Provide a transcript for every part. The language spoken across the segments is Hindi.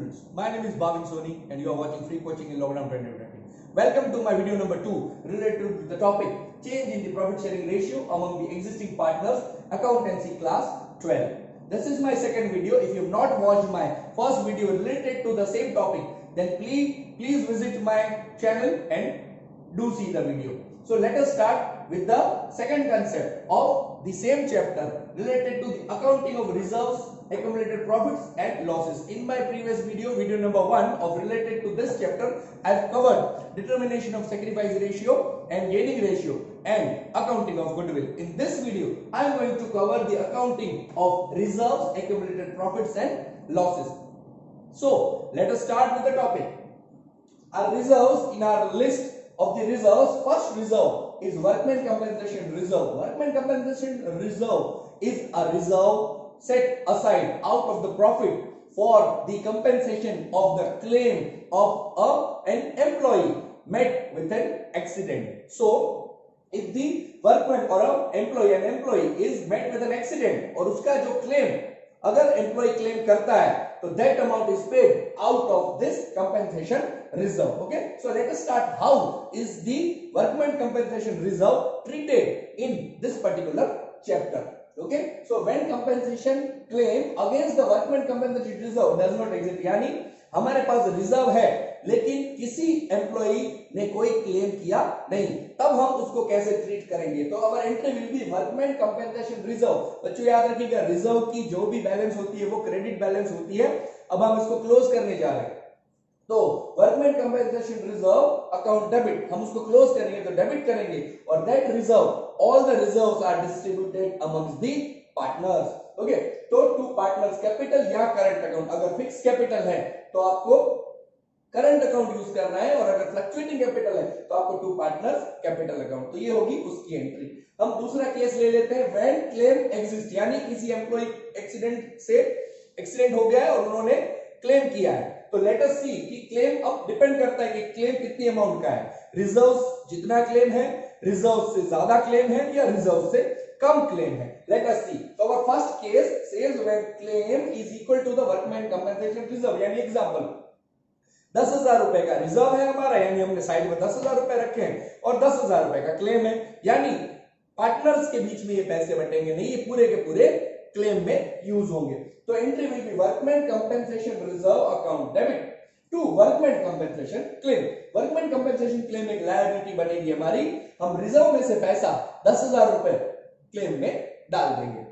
students, my name is Bhavin Soni and you are watching free coaching in lockdown 2020. Welcome to my video number 2 related to the topic change in the profit sharing ratio among the existing partners, accountancy class 12. This is my second video. If you have not watched my first video related to the same topic, then please visit my channel and do see the video. So let us start with the second concept of the same chapter related to the accounting of reserves, accumulated profits and losses. In my previous video, video number 1 of related to this chapter, I have covered determination of sacrifice ratio and gaining ratio and accounting of goodwill. In this video, I am going to cover the accounting of reserves, accumulated profits and losses. So let us start with the topic. Our reserves, in our list of the reserves, first reserve is workman compensation reserve. Workman compensation reserve is a reserve set aside out of the profit for the compensation of the claim of an employee met with an accident. So if the workman or an employee is met with an accident और उसका जो claim अगर employee claim करता है तो that amount is paid out of this compensation reserve. Okay, so let us start. How is the workman compensation reserve treated in this particular chapter? Okay, so when compensation claim against the workman compensation reserve does not exist, यानी हमारे पास रिजर्व है लेकिन किसी एम्प्लॉई ने कोई क्लेम किया नहीं, तब हम उसको कैसे ट्रीट करेंगे? तो our entry will be workman compensation reserve. बच्चों याद रखिएगा, रिजर्व की जो भी बैलेंस होती है वो क्रेडिट बैलेंस होती है. अब हम इसको क्लोज करने जा रहे हैं, तो workman compensation reserve account debit, हम उसको क्लोज करेंगे तो डेबिट करेंगे और that reserve, all the reserves are distributed amongst the partners. Okay, तो टू पार्टनर्स कैपिटल या करंट अकाउंट. अगर फिक्स कैपिटल है तो आपको करंट अकाउंट यूज करना है और अगर फ्लक्चुएटिंग कैपिटल है तो आपको टू पार्टनर्स कैपिटल अकाउंट. तो ये होगी उसकी एंट्री. हम दूसरा केस ले लेते हैं, व्हेन क्लेम एग्जिस्ट, यानी किसी एम्प्लॉय एक्सीडेंट हो गया है और उन्होंने क्लेम किया है. तो लेट अस सी कि क्लेम अब डिपेंड करता है कि क्लेम कितनी अमाउंट का है. रिजर्व्स जितना क्लेम है, रिजर्व से ज्यादा क्लेम है या रिजर्व से कम क्लेम है. Late us see. तो our first case says when claim is equal to the workman compensation reserve. यानी एग्जांपल 10,000 रुपए का रिजर्व है हमारा, यानी हमने साइड में 10,000 रुपए रखे हैं और 10,000 रुपए का क्लेम है, यानी पार्टनर्स के बीच में ये पैसे बटेंगे नहीं, ये पूरे के पूरे क्लेम में यूज होंगे. तो entry will be workman compensation reserve account debit to workman compensation claim. Workman compensation claim एक लायबिलिटी बनेगी हमारी, हम रिजर्व में से पैसा 10,000 रुपए क्लेम में डाल देंगे.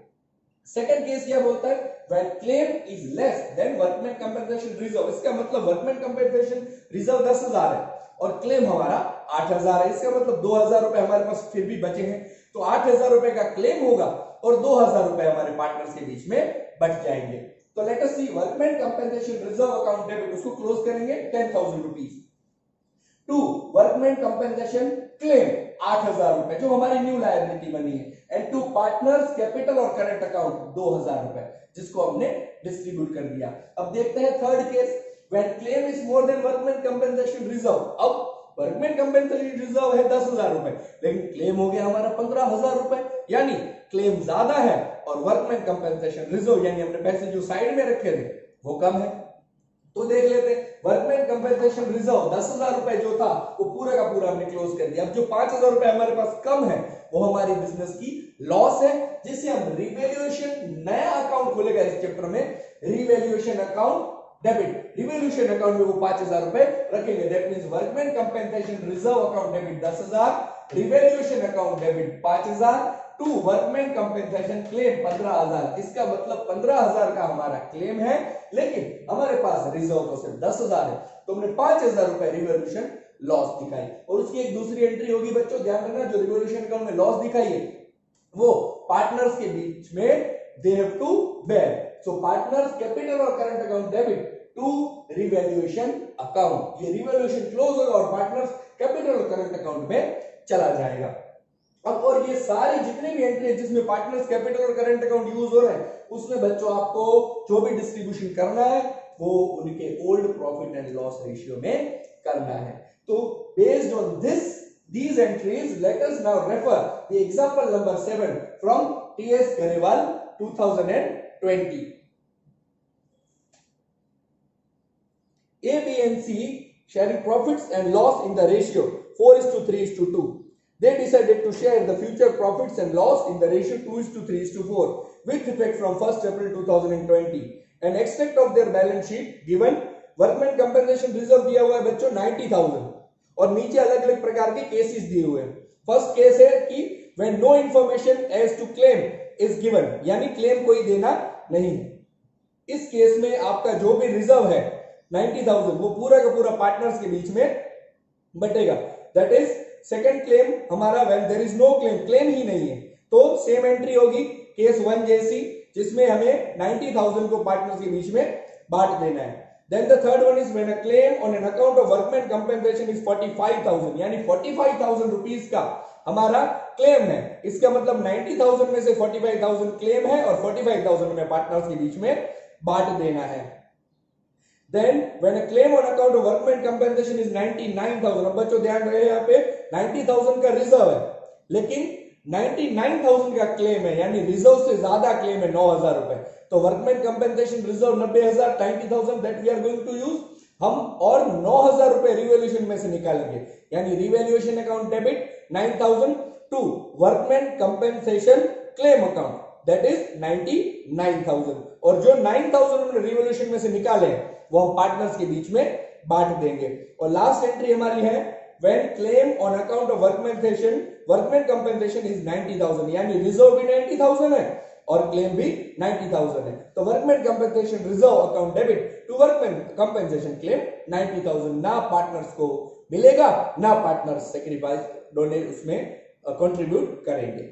सेकंड केस क्या बोलता है, when claim is less than workman compensation reserve. इसका मतलब वर्कमैन कंपेंसेशन रिजर्व 10,000 है और क्लेम हमारा 8,000 है. इसका मतलब 2,000 रुपए हमारे पास फिर भी बचे हैं, तो 8,000 रुपए का क्लेम होगा और 2,000 रुपए हमारे पार्टनर्स के बीच में बच जाएंगे. तो let us see workman compensation reserve account debit, उसको क्लोज करेंगे 10,000 rupees to workman compensation claim 8,000 रुपए जो हमारी न्यू लायबिलिटी बनी है, एंड टू पार्टनर्स कैपिटल और करंट अकाउंट 2,000 रुपए जिसको हमने डिस्ट्रीब्यूट कर दिया. अब देखते हैं third case, when claim is more then workman compensation reserve. अब वर्कमैन कंपेंसेशन रिजर्व है 10,000 रुपए लेकिन क्लेम हो गया हमारा 15,000 रुपए, यानी क्लेम ज्यादा है और वर्कमैन कंपेंसेशन रिजर्व यानी हमने पैसे जो साइड में रखे थे वो कम है. तो देख लेते हैं, वर्कमैन कंपेंसेशन रिजर्व 10,000 रुपए जो था वो पूरा का पूरा हमने क्लोज कर दिया. अब जो 5,000 रुपए हमारे पास कम है वो हमारी बिजनेस की लॉस है, जिसे हम रिवैल्यूएशन, नया अकाउंट खुलेगा इस चैप्टर में, revaluation account debit. Revaluation account में वो 5,000 रुपए रखेंगे. That means workman compensation reserve account debit 10,000, revaluation account debit 5,000 to workman compensation claim 15,000. इसका मतलब 15,000 का हमारा क्लेम है लेकिन हमारे पास रिजर्व तो सिर्फ 10,000 है, तो हमने 5,000 रुपए रिवैल्यूएशन लॉस दिखाई. और उसकी एक दूसरी एंट्री होगी बच्चों, ध्यान रखना, जो रिवैल्यूएशन अकाउंट में लॉस दिखाई है वो पार्टनर्स के बीच में they have to bear. So partners capital और current account debit to revaluation account. ये रिवैल्यूएशन क्लोज होगा और पार्टनर्स कैपिटल और करंट अकाउंट में चला जाएगा. अब और ये सारी जितने भी एंट्री है जिसमें पार्टनर्स कैपिटल और करंट अकाउंट यूज हो रहे हैं उसमें बच्चों आपको जो भी डिस्ट्रीब्यूशन करना है वो उनके old profit and loss ratio में करना है. तो based on these entries, let us now refer the example number 7 from T.S. Garewal 2020. A, B and C sharing profits and loss in the ratio 4:3:2. They decided to share the future profits and loss in the ratio 2:3:4 with effect from 1st April 2020. An extract of their balance sheet given. Workman compensation reserve दिया हुआ है बच्चों 90,000 और नीचे अलग अलग प्रकार के केसेस दिए हुए हैं. फर्स्ट केस है कि when no information as to claim is given, यानी क्लेम कोई देना नहीं है. इस केस में आपका जो भी रिजर्व है 90,000 वो पूरा का पूरा पार्टनर्स के बीच में बटेगा. दैट इज सेकंड क्लेम हमारा when there is no claim, claim ही नहीं है तो सेम एंट्री होगी केस 1 जैसी, जिसमें हमें 90,000 को पार्टनर्स के बीच में बांट देना है. Then the third one is when a claim on an account of workman compensation is 45,000, यानी 45,000 रुपीस का हमारा क्लेम है. इसका मतलब 90,000 में से 45,000 क्लेम है और 45,000 में पार्टनर्स के बीच में बांट देना है. Then when a claim on account of workman compensation is 99,000, अब बच्चों ध्यान रहे यहाँ पे 90,000 का रिजर्व है लेकिन 99,000 का क्लेम है, यानी रिजर्व से ज्यादा क्लेम है 9,000 रुपए. तो workman compensation reserve 90,000 90,000 that we are going to use हम और 9,000 रुपए रिवैल्यूएशन में से निकालेंगे, यानी revaluation account debit 9,000 to workman compensation claim account that is 99,000 और जो 9,000 हमने रिवैल्यूएशन में से निकाले वो हम पार्टनर्स के बीच में बांट देंगे. और लास्ट एंट्री हमारी है when claim on account of workman compensation is 90,000, यानी रिजर्व भी 90,000 है और क्लेम भी 90,000 है. तो workman compensation reserve account debit to workman compensation claim 90,000. ना पार्टनर्स को मिलेगा ना पार्टनर्स सेक्रीफाइस डोनेट उसमें कंट्रीब्यूट करेंगे.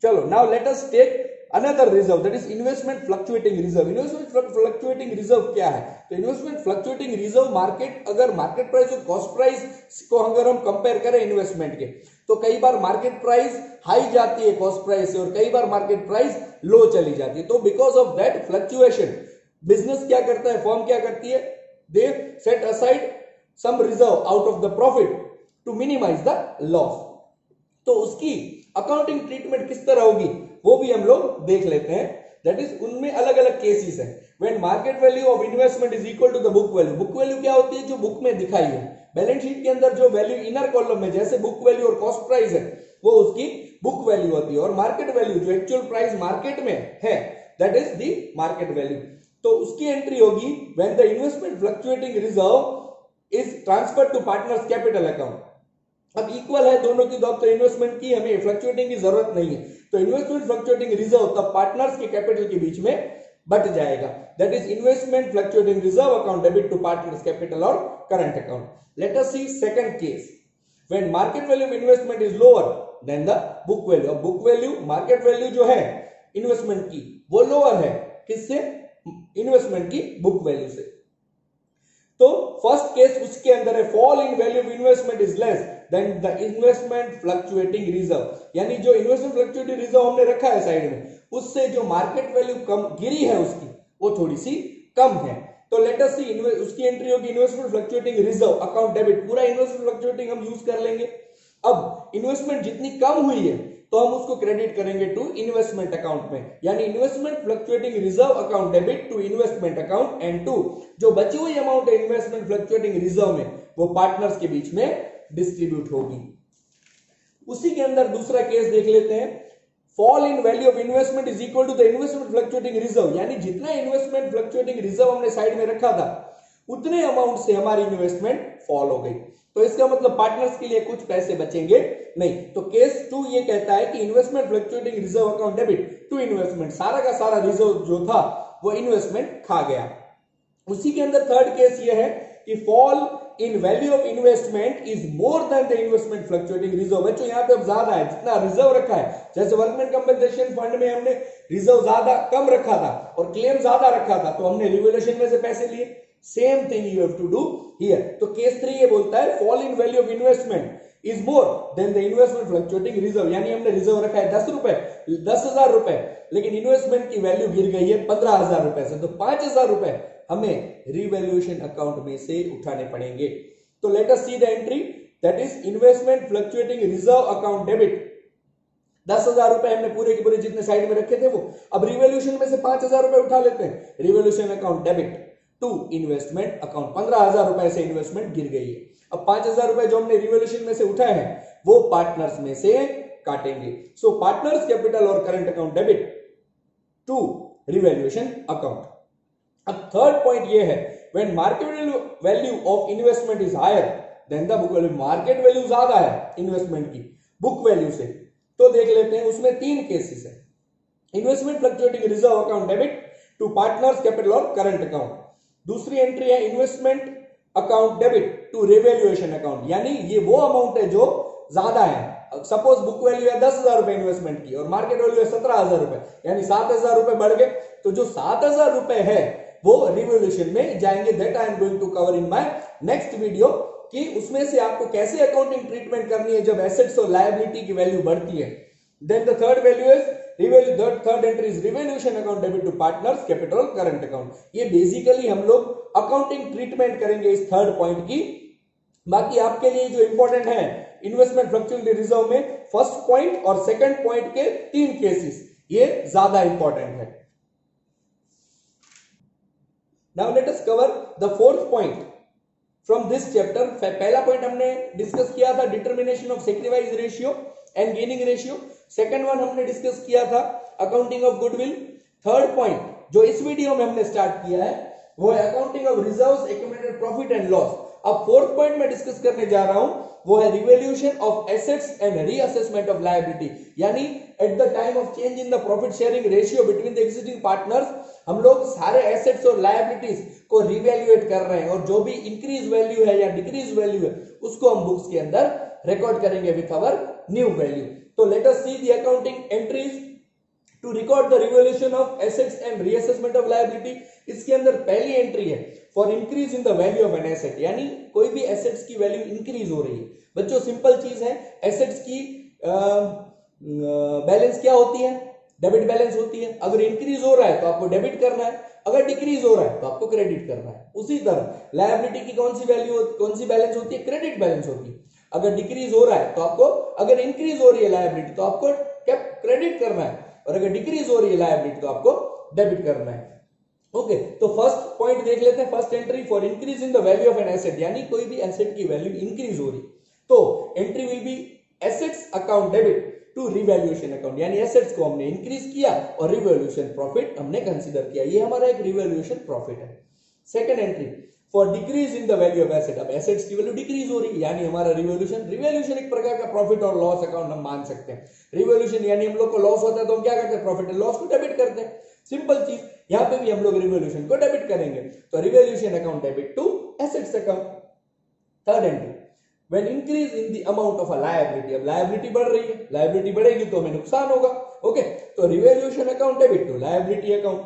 चलो now let us take another reserve, that is investment fluctuating reserve. investment fluctuating reserve क्या है? तो investment fluctuating reserve मार्केट, अगर मार्केट प्राइस और कॉस्ट प्राइस को अगर हम कंपेयर करें इन्वेस्टमेंट के, तो कई बार मार्केट प्राइस हाई जाती है कॉस्ट प्राइस से और कई बार मार्केट प्राइस लो चली जाती है. तो because of that fluctuation business क्या करता है, फर्म क्या करती है, they set aside some reserve out of the profit to minimise the loss. तो उसकी अकाउंटिंग ट्रीटमेंट किस तरह होगी वो भी हम लोग देख लेते हैं. दैट इज उनमें अलग अलग केसेस हैं. When market value of investment is equal to the book value. Book value क्या होती है, जो बुक में दिखाई है. बैलेंस शीट के अंदर जो वैल्यू इनर कॉलम में जैसे बुक वैल्यू और कॉस्ट प्राइस है वो उसकी बुक वैल्यू होती है और मार्केट वैल्यू जो एक्चुअल प्राइस मार्केट में है that is the market value. तो उसकी एंट्री होगी when the investment fluctuating reserve is transferred to partners capital account. अब इक्वल है दोनों की, तो इन्वेस्टमेंट की हमें फ्लक्चुएटिंग की जरूरत नहीं है. तो इन्वेस्टमेंट फ्लक्चुएटिंग रिजर्व तब पार्टनर्स के कैपिटल के बीच में बट जाएगा. That is investment fluctuating reserve account debit to partners capital और current account. Let us see second case when market value of investment is lower than the book value. अब बुक वैल्यू मार्केट वैल्यू जो है इन्वेस्टमेंट की वो लोअर है, किससे, इन्वेस्टमेंट की बुक वैल्यू से. तो फर्स्ट केस उसके अंदर है fall in value of investment is less than the investment fluctuating reserve. यानी जो इन्वेस्टमेंट फ्लक्चुएटिंग रिजर्व हमने रखा है साइड में उससे जो मार्केट वैल्यू कम गिरी है उसकी वो थोड़ी सी कम है. तो लेट अस सी उसकी एंट्री होगी investment fluctuating reserve account debit. पूरा इन्वेस्टमेंट फ्लक्चुएटिंग हम यूज कर लेंगे. अब इन्वेस्टमेंट जितनी कम हुई है तो हम उसको क्रेडिट करेंगे टू इन्वेस्टमेंट अकाउंट में, यानी investment fluctuating reserve account debit to investment account and to जो बची हुई अमाउंट है इन्वेस्टमेंट फ्लक्चुएटिंग रिजर्व में वो पार्टनर्स के बीच में डिस्ट्रीब्यूट होगी. उसी के अंदर दूसरा केस देख लेते हैं. Fall in value of investment is equal to the investment fluctuating reserve. यानी जितना इन्वेस्टमेंट फ्लक्चुएटिंग रिजर्व हमने साइड में रखा था उतने अमाउंट से हमारी इन्वेस्टमेंट फॉल हो गई. तो इसका मतलब पार्टनर्स के लिए कुछ पैसे बचेंगे नहीं. तो केस 2 ये कहता है कि investment fluctuating reserve account debit to investment, सारा का सारा रिजर्व जो था वो इन्वेस्टमेंट खा गया. उसी के अंदर थर्ड केस ये है कि fall in value of investment is more than the investment fluctuating reserve. बच्चों यहाँ पे अब ज्यादा है जितना रिजर्व रखा है. जैसे वर्कमैन कंपेंसेशन फंड में हमने रिजर्व ज्यादा कम रखा था और क्लेम ज्यादा रखा था तो हमने रिवैल्यूएशन में से पैसे लिए. Same thing you have to do here. तो केस 3 ये बोलता है fall in value of investment is more than the investment fluctuating reserve. यानी हमने रिजर्व रखा है 10,000 रुपए लेकिन इन्वेस्टमेंट की वैल्यू गिर गई है 15,000 रुपए से, तो 5,000 रुपए हमें रिवैल्यूएशन अकाउंट में से उठाने पड़ेंगे. तो let us see the entry that is investment fluctuating reserve account debit 10,000 रुपए हमने पूरे के पूरे जितने साइड में रखे थे वो, अब रिवॉल्यूशन में से 5,000 रुपए उठा लेते हैं, revolution account debit to investment account, 15,000 रुपए से इन्वेस्टमेंट गिर गई है। अब 5,000 रुपए जो हमने रिवॉल्यूशन में से उठाए हैं वो पार्टनर्स में से काटेंगे। सो पार्टनर्स कैपिटल और current account debit to revolution account. अब थर्ड पॉइंट ये है, when market value of investment is higher than the book value, market value ज्यादा है इन्वेस्टमेंट की बुक वैल्यू से, तो देख लेते हैं उसमें 3 केसेस है। Investment fluctuating reserve account debit to partners capital और करंट अकाउंट। दूसरी एंट्री है investment account debit to revaluation account, यानी ये वो अमाउंट है जो ज्यादा है। सपोज बुक वैल्यू है 10,000 रुपए इन्वेस्टमेंट की और मार्केट वैल्यू है 17,000 रुपए, यानी 7,000 रुपए बढ़ गए, तो जो 7,000 रुपए है वो रिवॉल्यूशन में जाएंगे। That I am going to cover in my next video, कि उसमें से आपको कैसे अकाउंटिंग ट्रीटमेंट करनी है जब एसेट्स और लायबिलिटी की वैल्यू बढ़ती है। Then the third value is revalue, third entry is revaluation account debit to partners capital current account. ये बेसिकली हम लोग अकाउंटिंग ट्रीटमेंट करेंगे इस थर्ड पॉइंट की। बाकी आपके लिए जो इंपॉर्टेंट है इन्वेस्टमेंट फ्लक्चुएटिंग रिजर्व में फर्स्ट पॉइंट और सेकंड पॉइंट के 3 केसेस, ये ज्यादा इंपॉर्टेंट है। Now let us cover the fourth point from this chapter. पहला पॉइंट हमने डिस्कस किया था determination of sacrifice ratio and gaining ratio. Second one हमने डिस्कस किया था accounting of goodwill. Third point जो इस वीडियो में हमने स्टार्ट किया है वो है accounting of reserves, accumulated profit and loss. अब फोर्थ पॉइंट में डिस्कस करने जा रहा हूं वो है revaluation of assets and reassessment of liability, यानी at the time of change in the profit sharing ratio between the existing partners हम लोग सारे एसेट्स और लायबिलिटीज को रिवैल्यूएट कर रहे हैं और जो भी इंक्रीज वैल्यू है या डिक्रीज वैल्यू है उसको हम बुक्स के अंदर रिकॉर्ड करेंगे विथ अवर न्यू वैल्यू। तो let us see the accounting entries to record the revaluation of assets and reassessment of liability. इसके अंदर पहली एंट्री है for increase in the value of an asset, यानी कोई भी एसेट्स की वैल्यू इंक्रीज हो रही है। बच्चों सिंपल चीज है, एसेट्स की बैलेंस क्या होती है, डेबिट बैलेंस होती है। अगर इंक्रीज हो रहा है तो आपको डेबिट करना है, अगर डिक्रीज हो रहा है तो आपको क्रेडिट करना है। उसी तरह लायबिलिटी की कौन सी वैल्यू, कौन सी बैलेंस होती है, क्रेडिट बैलेंस होती है। अगर डिक्रीज हो रहा है तो आपको, अगर इंक्रीज हो रही है लायबिलिटी तो आपको क्रेडिट करना है, और अगर डिक्रीज हो रही है लायबिलिटी तो आपको डेबिट करना है। ओके, तो फर्स्ट पॉइंट देख लेते हैं। First entry for increase in the value of an asset, यानी कोई भी एसेट की वैल्यू इंक्रीज हो रही तो entry will be assets account debit to revaluation account, यानी एसेट्स को हमने इंक्रीज किया और रिवैल्यूएशन प्रॉफिट हमने कंसीडर किया, ये हमारा एक रिवैल्यूएशन प्रॉफिट है। Second entry for decrease in the value of asset, अब एसेट्स की वैल्यू डिक्रीज हो रही है यानी हमारा रिवैल्यूएशन एक प्रकार का प्रॉफिट और लॉस अकाउंट हम मान सकते हैं। रिवैल्यूएशन यानी हम लोग को लॉस होता है तो हम क्या करते हैं, प्रॉफिट एंड लॉस को डेबिट करते हैं। सिंपल चीज, यहां पे भी हम लोग रिवैल्यूएशन को डेबिट करेंगे, तो revaluation account debit to assets account. Third entry when increase in the amount of a liability, अब लायबिलिटी बढ़ रही है, लायबिलिटी बढ़ेगी तो हमें नुकसान होगा। ओके, तो revaluation account debit to liability account.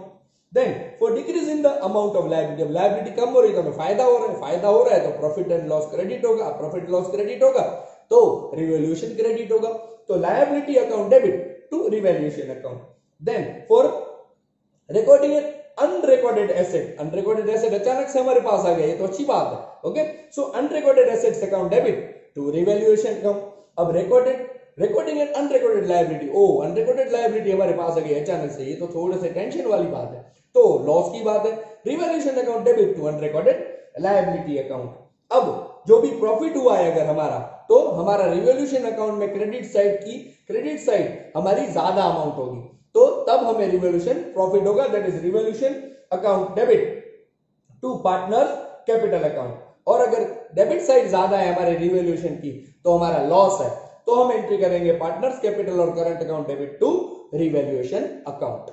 Then for decrease in the amount of liability, अब लायबिलिटी कम हो रही है तो हमें फायदा हो रहा है, फायदा हो रहा है तो प्रॉफिट एंड लॉस क्रेडिट होगा, प्रॉफिट लॉस क्रेडिट होगा तो रिवैल्यूएशन क्रेडिट होगा, तो liability account debit to revaluation account. Then for recording unrecorded asset, unrecorded asset अचानक से हमारे पास आ गया, ये तो अच्छी बात है। Okay, so unrecorded assets account debit to revaluation account. अब recording and unrecorded liability, oh unrecorded liability हमारे पास आ गई अचानक से, ये तो थोड़े से टेंशन वाली बात है, तो लॉस की बात है। Revaluation account debit to unrecorded liability account. अब जो भी प्रॉफिट हुआ है अगर हमारा, तो हमारा रिवैल्यूएशन अकाउंट में क्रेडिट साइड हमारी ज्यादा अमाउंट होगी, तो तब हमें रिवैल्यूएशन प्रॉफिट होगा, that is revaluation account debit to partners capital account. और अगर डेबिट साइड ज्यादा है हमारे रिवैल्यूएशन की तो हमारा लॉस है, तो हम एंट्री करेंगे पार्टनर्स कैपिटल और current account debit to revaluation account.